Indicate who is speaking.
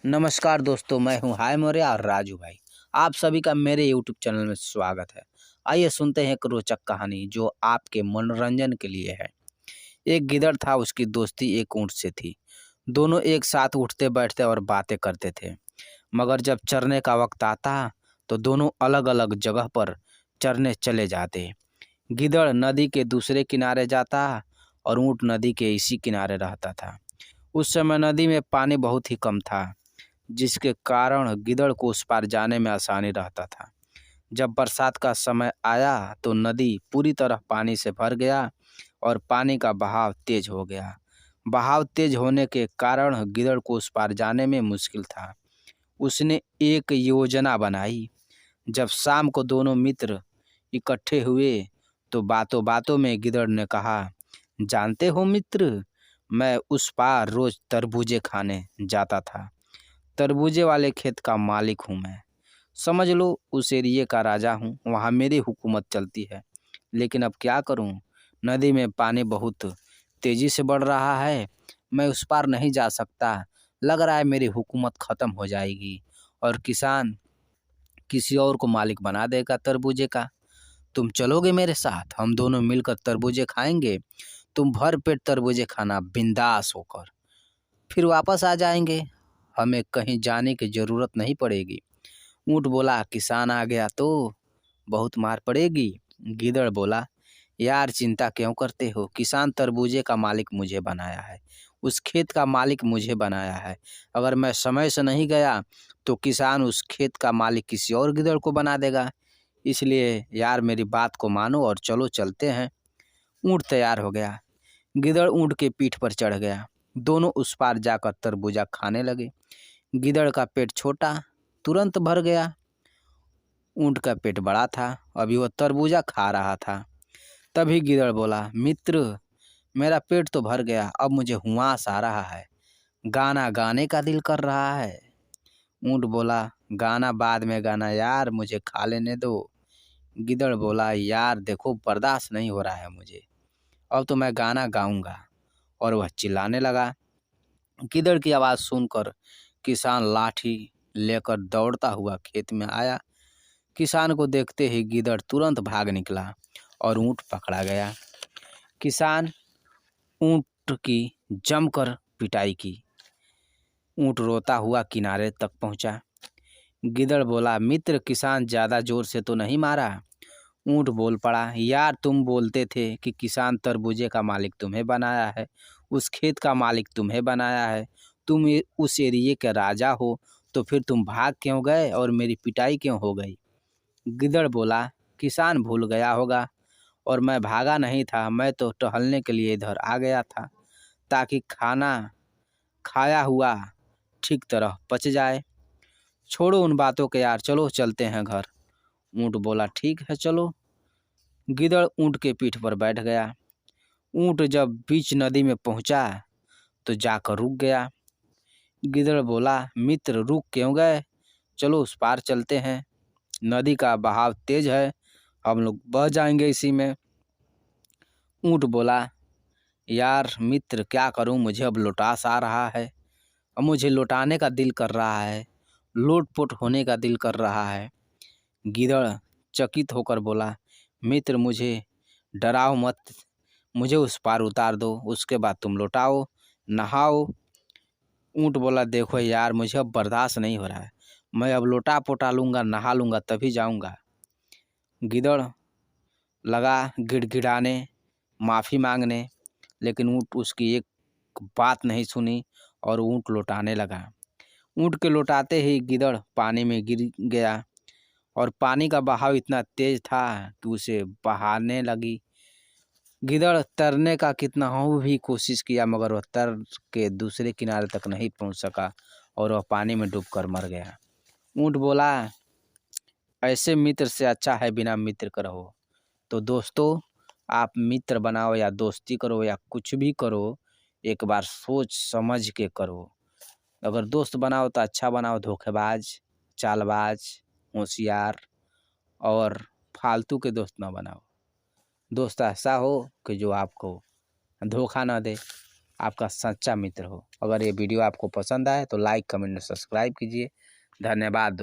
Speaker 1: नमस्कार दोस्तों, मैं हूं हाय मौर्य और राजू भाई। आप सभी का मेरे यूट्यूब चैनल में स्वागत है। आइए सुनते हैं एक रोचक कहानी जो आपके मनोरंजन के लिए है। एक गिद्ध था, उसकी दोस्ती एक ऊंट से थी। दोनों एक साथ उठते बैठते और बातें करते थे। मगर जब चरने का वक्त आता तो दोनों अलग अलग जगह पर चरने चले जाते। गिद्ध नदी के दूसरे किनारे जाता और ऊंट नदी के इसी किनारे रहता था। उस समय नदी में पानी बहुत ही कम था, जिसके कारण गिदड़ को उस पार जाने में आसानी रहता था। जब बरसात का समय आया तो नदी पूरी तरह पानी से भर गया और पानी का बहाव तेज हो गया। बहाव तेज होने के कारण गिदड़ को उस पार जाने में मुश्किल था। उसने एक योजना बनाई। जब शाम को दोनों मित्र इकट्ठे हुए तो बातों बातों में गिदड़ ने कहा, जानते हो मित्र, मैं उस पार रोज तरबूजे खाने जाता था। तरबूजे वाले खेत का मालिक हूँ मैं। समझ लो उस एरिये का राजा हूँ, वहाँ मेरी हुकूमत चलती है। लेकिन अब क्या करूँ, नदी में पानी बहुत तेजी से बढ़ रहा है। मैं उस पार नहीं जा सकता। लग रहा है मेरी हुकूमत ख़त्म हो जाएगी और किसान किसी और को मालिक बना देगा तरबूजे का। तुम चलोगे मेरे साथ? हम दोनों मिलकर तरबूजे खाएंगे। तुम भर पेट तरबूजे खाना बिंदास होकर, फिर वापस आ जाएंगे। हमें कहीं जाने की ज़रूरत नहीं पड़ेगी। ऊँट बोला, किसान आ गया तो बहुत मार पड़ेगी। गीदड़ बोला, यार चिंता क्यों करते हो, किसान तरबूजे का मालिक मुझे बनाया है, उस खेत का मालिक मुझे बनाया है। अगर मैं समय से नहीं गया तो किसान उस खेत का मालिक किसी और गिदड़ को बना देगा। इसलिए यार मेरी बात को मानो और चलो चलते हैं। ऊँट तैयार हो गया। गिदड़ ऊँट के पीठ पर चढ़ गया। दोनों उस पार जाकर तरबूजा खाने लगे। गिदड़ का पेट छोटा, तुरंत भर गया। ऊँट का पेट बड़ा था, अभी वह तरबूजा खा रहा था। तभी गिदड़ बोला, मित्र, मेरा पेट तो भर गया, अब मुझे हुआस आ रहा है, गाना गाने का दिल कर रहा है। ऊँट बोला, गाना बाद में गाना यार, मुझे खा लेने दो। गिदड़ बोला, यार देखो बर्दाश्त नहीं हो रहा है मुझे, अब तो मैं गाना गाऊंगा। और वह चिल्लाने लगा। गिदड़ की आवाज़ सुनकर किसान लाठी लेकर दौड़ता हुआ खेत में आया। किसान को देखते ही गिदड़ तुरंत भाग निकला और ऊँट पकड़ा गया। किसान ऊँट की जमकर पिटाई की। ऊँट रोता हुआ किनारे तक पहुंचा। गिदड़ बोला, मित्र, किसान ज़्यादा जोर से तो नहीं मारा? ऊँट बोल पड़ा, यार तुम बोलते थे कि किसान तरबूजे का मालिक तुम्हें बनाया है, उस खेत का मालिक तुम्हें बनाया है, तुम उस एरिये के राजा हो, तो फिर तुम भाग क्यों गए और मेरी पिटाई क्यों हो गई? गिदड़ बोला, किसान भूल गया होगा और मैं भागा नहीं था, मैं तो टहलने के लिए इधर आ गया था ताकि खाना खाया हुआ ठीक तरह पच जाए। छोड़ो उन बातों के यार, चलो चलते हैं घर। ऊँट बोला, ठीक है चलो। गिदड़ ऊँट के पीठ पर बैठ गया। ऊँट जब बीच नदी में पहुंचा तो जाकर रुक गया। गिदड़ बोला, मित्र, रुक क्यों गए, चलो उस पार चलते हैं, नदी का बहाव तेज है, हम लोग बह जाएंगे इसी में। ऊँट बोला, यार मित्र, क्या करूं, मुझे अब लौटास आ रहा है, अब मुझे लौटाने का दिल कर रहा है, लोटपोट होने का दिल कर रहा है। गिदड़ चकित होकर बोला, मित्र, मुझे डराओ मत, मुझे उस पार उतार दो, उसके बाद तुम लौटाओ, नहाओ। ऊँट बोला, देखो यार, मुझे अब बर्दाश्त नहीं हो रहा है, मैं अब लोटा पोटा लूँगा, नहा लूँगा तभी जाऊँगा। गिदड़ लगा गिड़गिड़ाने, माफ़ी मांगने, लेकिन ऊँट उसकी एक बात नहीं सुनी और ऊँट लौटाने लगा। ऊँट के लौटाते ही गिदड़ पानी में गिर गया और पानी का बहाव इतना तेज था कि उसे बहाने लगी। गिदड़ तैरने का कितना हो भी कोशिश किया, मगर वह तैर के दूसरे किनारे तक नहीं पहुंच सका और वह पानी में डूबकर मर गया। ऊँट बोला, ऐसे मित्र से अच्छा है बिना मित्र का रहो। तो दोस्तों, आप मित्र बनाओ या दोस्ती करो या कुछ भी करो, एक बार सोच समझ के करो। अगर दोस्त बनाओ तो अच्छा बनाओ, धोखेबाज, चालबाज, होशियार और फालतू के दोस्त ना बनाओ। दोस्त ऐसा हो कि जो आपको धोखा ना दे। आपका सच्चा मित्र हो। अगर ये वीडियो आपको पसंद आए तो लाइक, कमेंट, सब्सक्राइब कीजिए। धन्यवाद।